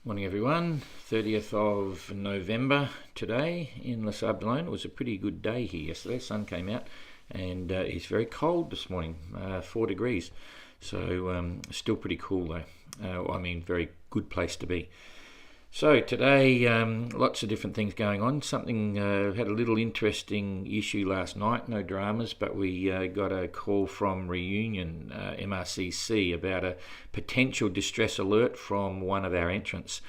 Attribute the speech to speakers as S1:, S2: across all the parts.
S1: Morning everyone, 30th of November today in Les Sables. It was a pretty good day here yesterday, sun came out and it's very cold this morning, 4 degrees, so still pretty cool though, very good place to be. So today, lots of different things going on. Had a little interesting issue last night, no dramas, but we got a call from Reunion MRCC about a potential distress alert from one of our entrants.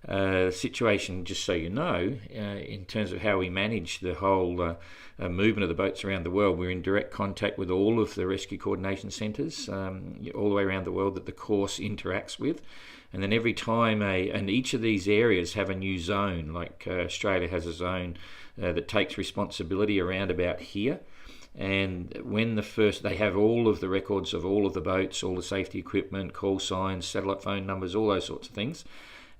S1: Situation, just so you know, in terms of how we manage the whole movement of the boats around the world, we're in direct contact with all of the rescue coordination centres all the way around the world that the course interacts with. And then every time and each of these areas have a new zone, like Australia has a zone that takes responsibility around about here. And when they have all of the records of all of the boats, all the safety equipment, call signs, satellite phone numbers, all those sorts of things.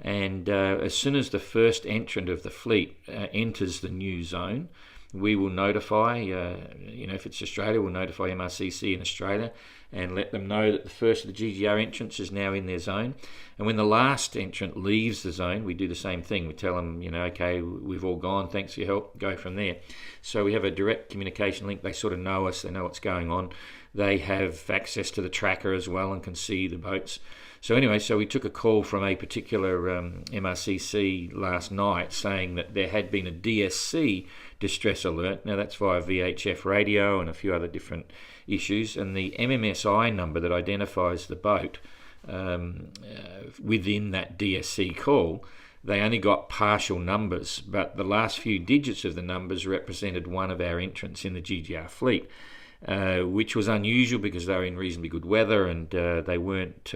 S1: And as soon as the first entrant of the fleet enters the new zone, we will notify, if it's Australia, we'll notify MRCC in Australia and let them know that the first of the GGR entrants is now in their zone. And when the last entrant leaves the zone, we do the same thing. We tell them, okay, we've all gone, thanks for your help, go from there. So we have a direct communication link. They sort of know us, they know what's going on. They have access to the tracker as well and can see the boats. So anyway, we took a call from a particular MRCC last night saying that there had been a DSC distress alert. Now that's via VHF radio and a few other different issues, and the MMSI number that identifies the boat within that DSC call, they only got partial numbers, but the last few digits of the numbers represented one of our entrants in the GGR fleet, which was unusual because they were in reasonably good weather and they weren't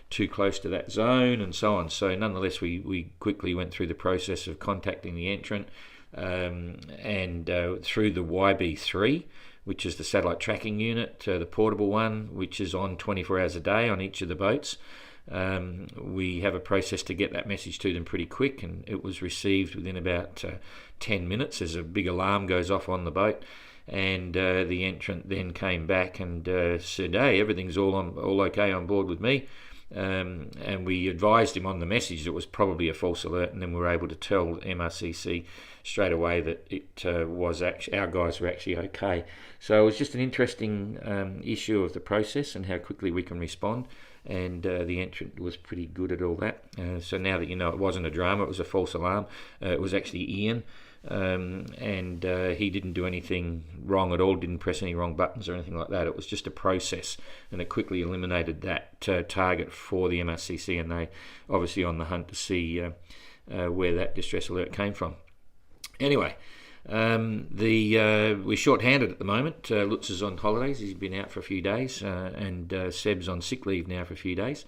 S1: too close to that zone and so on. So nonetheless, we quickly went through the process of contacting the entrant and through the YB3, which is the satellite tracking unit, the portable one, which is on 24 hours a day on each of the boats. We have a process to get that message to them pretty quick, and it was received within about 10 minutes as a big alarm goes off on the boat. And the entrant then came back and said, hey, everything's all okay on board with me. And we advised him on the message that it was probably a false alert, and then we were able to tell MRCC straight away that it was actually, our guys were actually okay. So it was just an interesting issue of the process and how quickly we can respond, and the entrant was pretty good at all that. So now that you know it wasn't a drama, it was a false alarm, it was actually Ian. And he didn't do anything wrong at all, didn't press any wrong buttons or anything like that. It was just a process, and it quickly eliminated that target for the MRCC, and they obviously on the hunt to see where that distress alert came from. Anyway, we're short-handed at the moment. Lutz is on holidays, he's been out for a few days, and Seb's on sick leave now for a few days.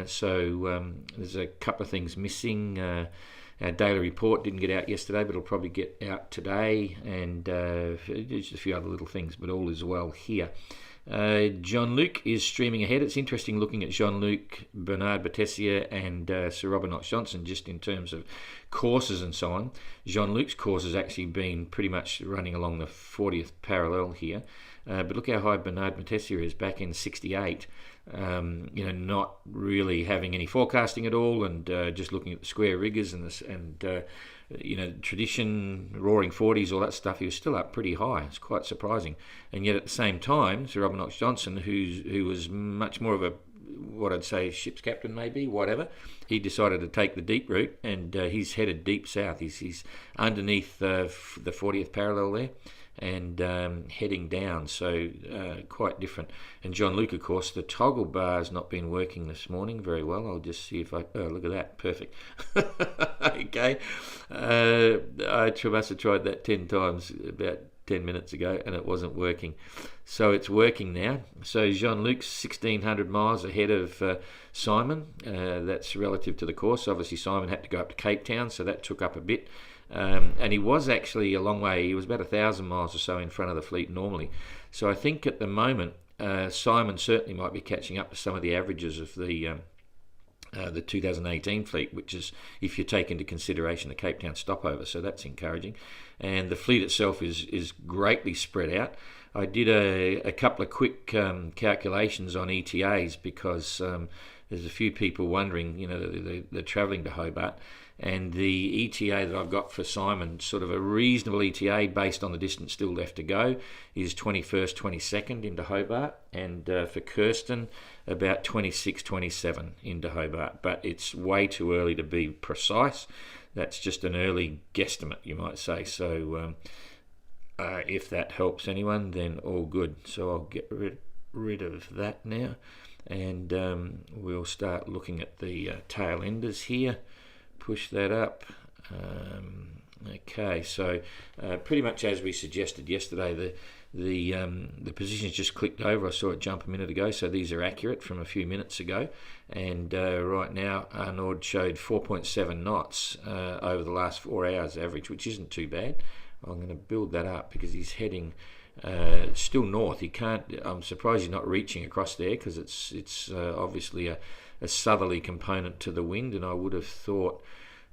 S1: So there's a couple of things missing. Our daily report didn't get out yesterday, but it'll probably get out today, and just a few other little things, but all is well here. Jean-Luc is streaming ahead. It's interesting looking at Jean-Luc, Bernard Batessier and Sir Robert Knox-Johnson just in terms of courses and so on. Jean-Luc's course has actually been pretty much running along the 40th parallel here. But look how high Bernard Batessier is, back in 68. Not really having any forecasting at all, and just looking at the square riggers and tradition, roaring 40s, all that stuff. He was still up pretty high. It's quite surprising. And yet at the same time, Sir Robert Knox-Johnson, who was much more of a, what I'd say, ship's captain maybe, whatever, he decided to take the deep route, and he's headed deep south. He's underneath the 40th parallel there, and heading down, so quite different. And Jean-Luc, of course, the toggle bar has not been working this morning very well. I'll just see if look at that, perfect. Okay, I must have tried that 10 times about 10 minutes ago, and it wasn't working. So it's working now. So Jean-Luc's 1,600 miles ahead of Simon. That's relative to the course. Obviously, Simon had to go up to Cape Town, so that took up a bit. And he was actually a long way. He was about 1,000 miles or so in front of the fleet normally. So I think at the moment, Simon certainly might be catching up to some of the averages of the 2018 fleet, which is if you take into consideration the Cape Town stopover. So that's encouraging. and the fleet itself is greatly spread out. I did a couple of quick calculations on ETAs because there's a few people wondering, they're travelling to Hobart, and the ETA that I've got for Simon, sort of a reasonable ETA based on the distance still left to go, is 21st, 22nd into Hobart, and for Kirsten, about 26, 27 into Hobart. But it's way too early to be precise. That's just an early guesstimate, you might say. So if that helps anyone, then all good. So I'll get rid of that now, and we'll start looking at the tail enders here. Push that up. Okay, so pretty much as we suggested yesterday, the positions just clicked over. I saw it jump a minute ago, so these are accurate from a few minutes ago. And right now, Arnaud showed 4.7 knots over the last 4 hours average, which isn't too bad. I'm going to build that up because he's heading still north. He can't. I'm surprised he's not reaching across there because it's obviously a southerly component to the wind, and I would have thought,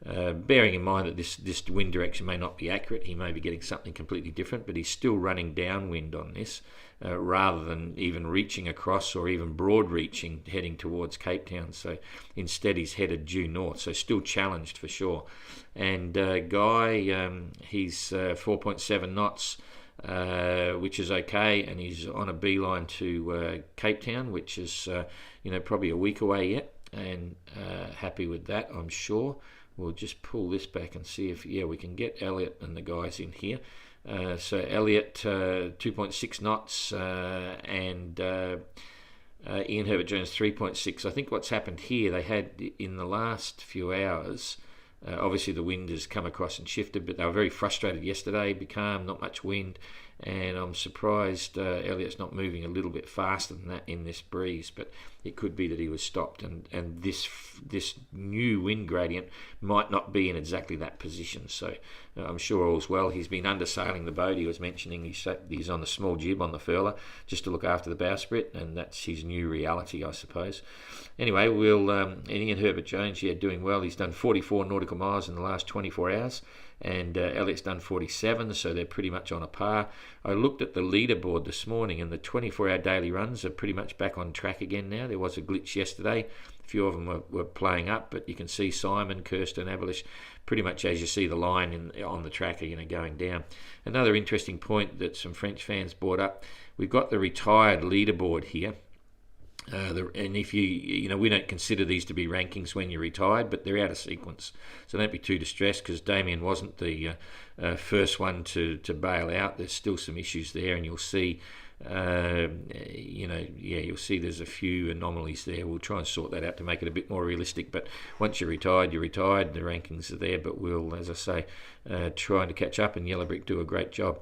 S1: bearing in mind that this wind direction may not be accurate, he may be getting something completely different, but he's still running downwind on this rather than even reaching across or even broad reaching heading towards Cape Town. So instead he's headed due north, so still challenged for sure. And Guy, he's 4.7 knots, which is okay, and he's on a beeline to Cape Town, which is probably a week away yet, and happy with that, I'm sure. We'll just pull this back and see if we can get Elliot and the guys in here. So Elliot 2.6 knots and Ian Herbert Jones 3.6. I think what's happened here, they had in the last few hours, obviously the wind has come across and shifted, but they were very frustrated yesterday, becalm, not much wind, and I'm surprised Elliot's not moving a little bit faster than that in this breeze, but it could be that he was stopped, and this new wind gradient might not be in exactly that position. So I'm sure all's well. He's been undersailing the boat. He was mentioning he's on the small jib on the furler just to look after the bowsprit, and that's his new reality, I suppose. Anyway, we'll Ian Herbert Jones, doing well. He's done 44 nautical miles in the last 24 hours. And Elliot's done 47, so they're pretty much on a par. I looked at the leaderboard this morning, and the 24-hour daily runs are pretty much back on track again now. There was a glitch yesterday. A few of them were playing up, but you can see Simon, Kirsten, Avalish, pretty much as you see the line on the tracker, going down. Another interesting point that some French fans brought up, we've got the retired leaderboard here. And if we don't consider these to be rankings when you're retired, but they're out of sequence, so don't be too distressed because Damien wasn't the first one to bail out. There's still some issues there, and you'll see you'll see there's a few anomalies there. We'll try and sort that out to make it a bit more realistic, but once you're retired, the rankings are there, but we'll, as I say, trying to catch up, and Yellow Brick do a great job.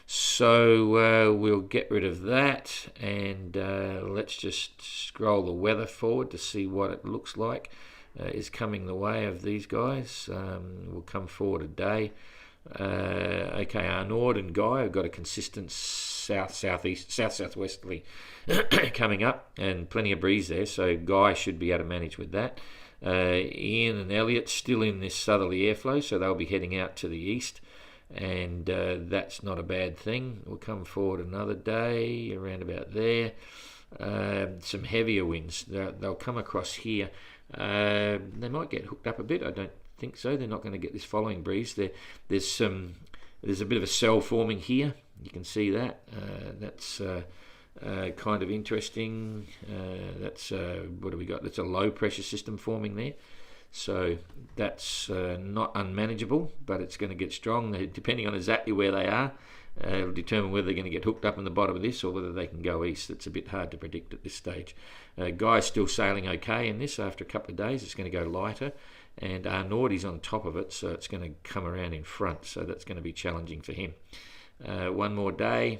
S1: So we'll get rid of that, and let's just scroll the weather forward to see what it looks like is coming the way of these guys. We'll come forward a day. Okay, Arnaud and Guy have got a consistent southwesterly coming up, and plenty of breeze there, so Guy should be able to manage with that. Ian and Elliot still in this southerly airflow, so they'll be heading out to the east, and that's not a bad thing. We'll come forward another day around about there. Some heavier winds, they'll come across here. They might get hooked up a bit. I don't think so. They're not going to get this following breeze. There's a bit of a cell forming here. You can see that. That's kind of interesting. That's what do we got? That's a low pressure system forming there. So that's not unmanageable, but it's going to get strong. Depending on exactly where they are, it'll determine whether they're going to get hooked up in the bottom of this or whether they can go east. It's a bit hard to predict at this stage. Guy's still sailing okay in this after a couple of days. It's going to go lighter, and Arnaud on top of it, so it's going to come around in front, so that's going to be challenging for him. One more day,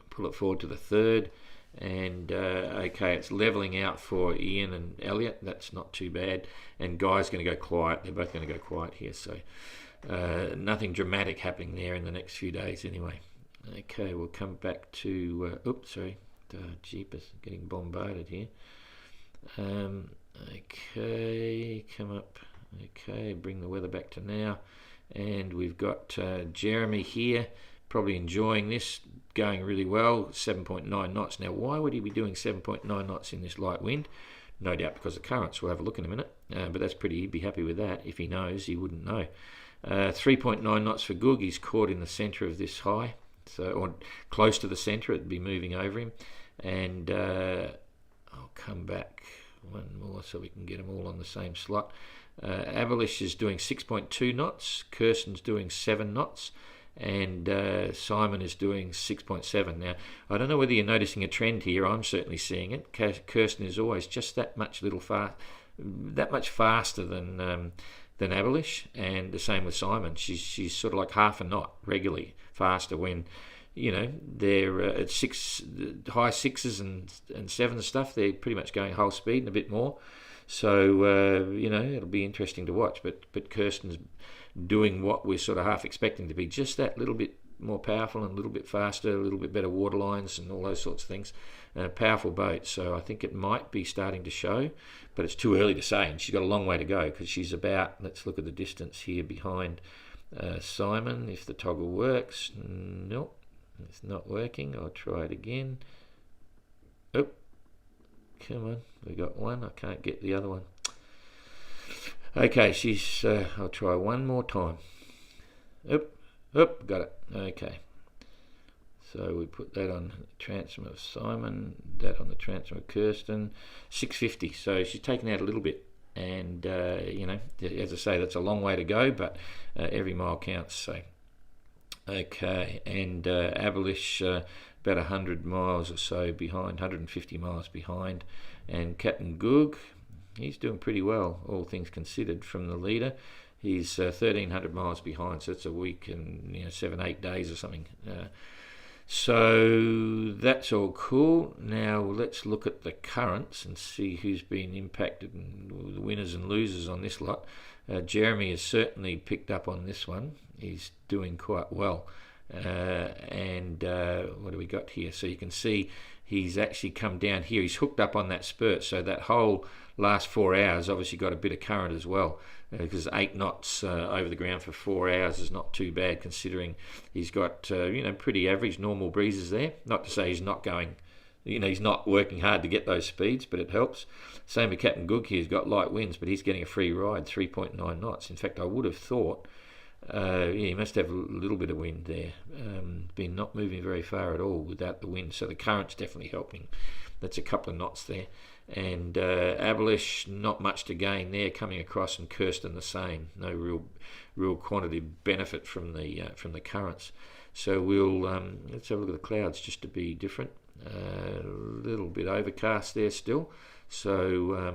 S1: pull it forward to the 3rd. And okay, it's levelling out for Ian and Elliot. That's not too bad, and Guy's going to go quiet. They're both going to go quiet here, so nothing dramatic happening there in the next few days anyway. Okay, we'll come back to jeepers, getting bombarded here. Okay, come up. Okay, bring the weather back to now. and we've got Jeremy here, probably enjoying this, going really well, 7.9 knots. Now, why would he be doing 7.9 knots in this light wind? No doubt because of currents. We'll have a look in a minute, but that's pretty, he'd be happy with that. If he knows, he wouldn't know. 3.9 knots for Goog. He's caught in the centre of this high, so, or close to the centre. It'd be moving over him, and I'll come back one more so we can get them all on the same slot. Abelish is doing 6.2 knots, Kirsten's doing 7 knots, and Simon is doing 6.7. Now, I don't know whether you're noticing a trend here. I'm certainly seeing it. Kirsten is always just that much faster than Abelish, and the same with Simon. She's sort of like half a knot regularly faster when, you know, they're at high sixes and sevens stuff. They're pretty much going whole speed and a bit more. So you know, it'll be interesting to watch. But Kirsten's doing what we're sort of half expecting to be, just that little bit more powerful and a little bit faster, a little bit better water lines and all those sorts of things. Powerful boat, so I think it might be starting to show, but it's too early to say, and she's got a long way to go because she's about, let's look at the distance here behind Simon, if the toggle works. Nope, it's not working. I'll try it again. Oh, come on, we got one. I can't get the other one. Okay, she's I'll try one more time. Got it. Okay, so we put that on the transom of Simon, that on the transom of Kirsten. 650, so she's taken out a little bit, and you know, as I say, that's a long way to go, but every mile counts. So okay, and Abelish about 100 miles or so behind, 150 miles behind, and Captain Goog, he's doing pretty well, all things considered, from the leader. He's 1,300 miles behind, so it's a week and 7-8 days or something. So that's all cool. Now let's look at the currents and see who's been impacted and the winners and losers on this lot. Jeremy has certainly picked up on this one. He's doing quite well. And what do we got here? So you can see he's actually come down here. He's hooked up on that spurt, so that whole last 4 hours obviously got a bit of current as well, because 8 knots over the ground for 4 hours is not too bad, considering he's got pretty average normal breezes there. Not to say he's not going, he's not working hard to get those speeds, but it helps. Same with Captain Goog here. He's got light winds, but he's getting a free ride, 3.9 knots. In fact, I would have thought he must have a little bit of wind there. Been not moving very far at all without the wind, so the current's definitely helping. That's a couple of knots there. And Abelish, not much to gain there, coming across, and Kirsten the same. No real quantity benefit from the currents. So we'll let's have a look at the clouds just to be different. A little bit overcast there still, so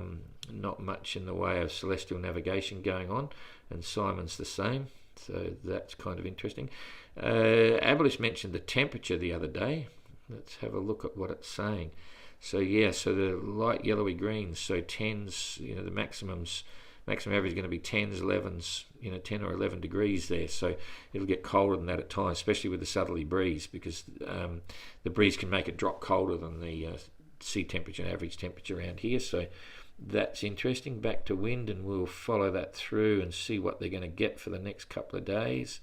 S1: not much in the way of celestial navigation going on, and Simon's the same. So that's kind of interesting. Abelish mentioned the temperature the other day. Let's have a look at what it's saying. So yeah, so the light yellowy greens, so 10s, the maximum average is going to be 10s, 11s, 10 or 11 degrees there. So it'll get colder than that at times, especially with the southerly breeze, because the breeze can make it drop colder than the sea temperature and average temperature around here. So that's interesting. Back to wind, and we'll follow that through and see what they're going to get for the next couple of days.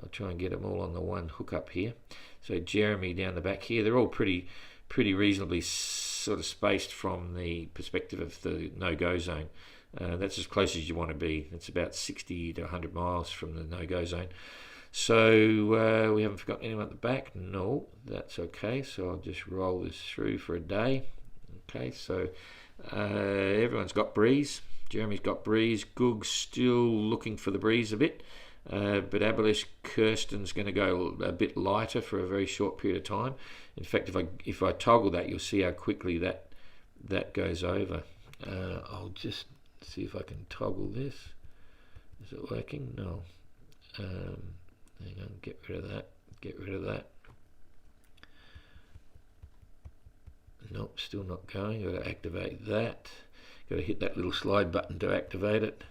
S1: I'll try and get them all on the one hook up here. So Jeremy down the back here, they're all pretty reasonably sort of spaced from the perspective of the no-go zone. That's as close as you want to be. It's about 60 to 100 miles from the no-go zone. So we haven't forgotten anyone at the back. No, that's okay. So I'll just roll this through for a day. Okay, so everyone's got breeze. Jeremy's got breeze. Goog's still looking for the breeze a bit. But Abelish, Kirsten's going to go a bit lighter for a very short period of time. In fact, if I toggle that, you'll see how quickly that goes over. I'll just see if I can toggle this. Is it working? No. Hang on, get rid of that. Nope, still not going. Got to activate that. Got to hit that little slide button to activate it.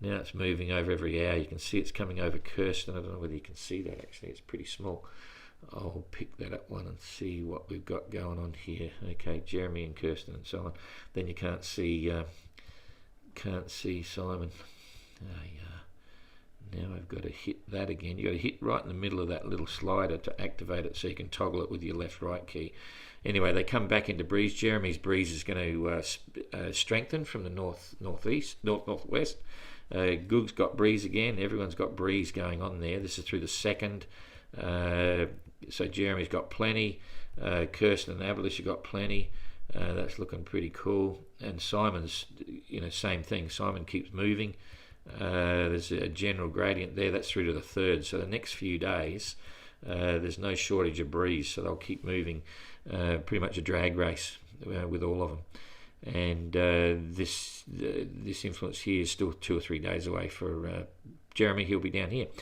S1: Now it's moving over every hour. You can see it's coming over Kirsten. I don't know whether you can see that actually. It's pretty small. I'll pick that up one and see what we've got going on here. Okay, Jeremy and Kirsten and so on. Then you can't see Simon. Now I've got to hit that again. You've got to hit right in the middle of that little slider to activate it, so you can toggle it with your left-right key. Anyway, they come back into breeze. Jeremy's breeze is going to strengthen from the northwest. Goog's got breeze again. Everyone's got breeze going on there. This is through the second. So Jeremy's got plenty. Kirsten and Avalish have got plenty. That's looking pretty cool. And Simon's, same thing. Simon keeps moving. There's a general gradient there. That's through to the third. So the next few days, there's no shortage of breeze. So they'll keep moving. Pretty much a drag race with all of them. And this influence here is still 2 or 3 days away for Jeremy. He'll be down here. So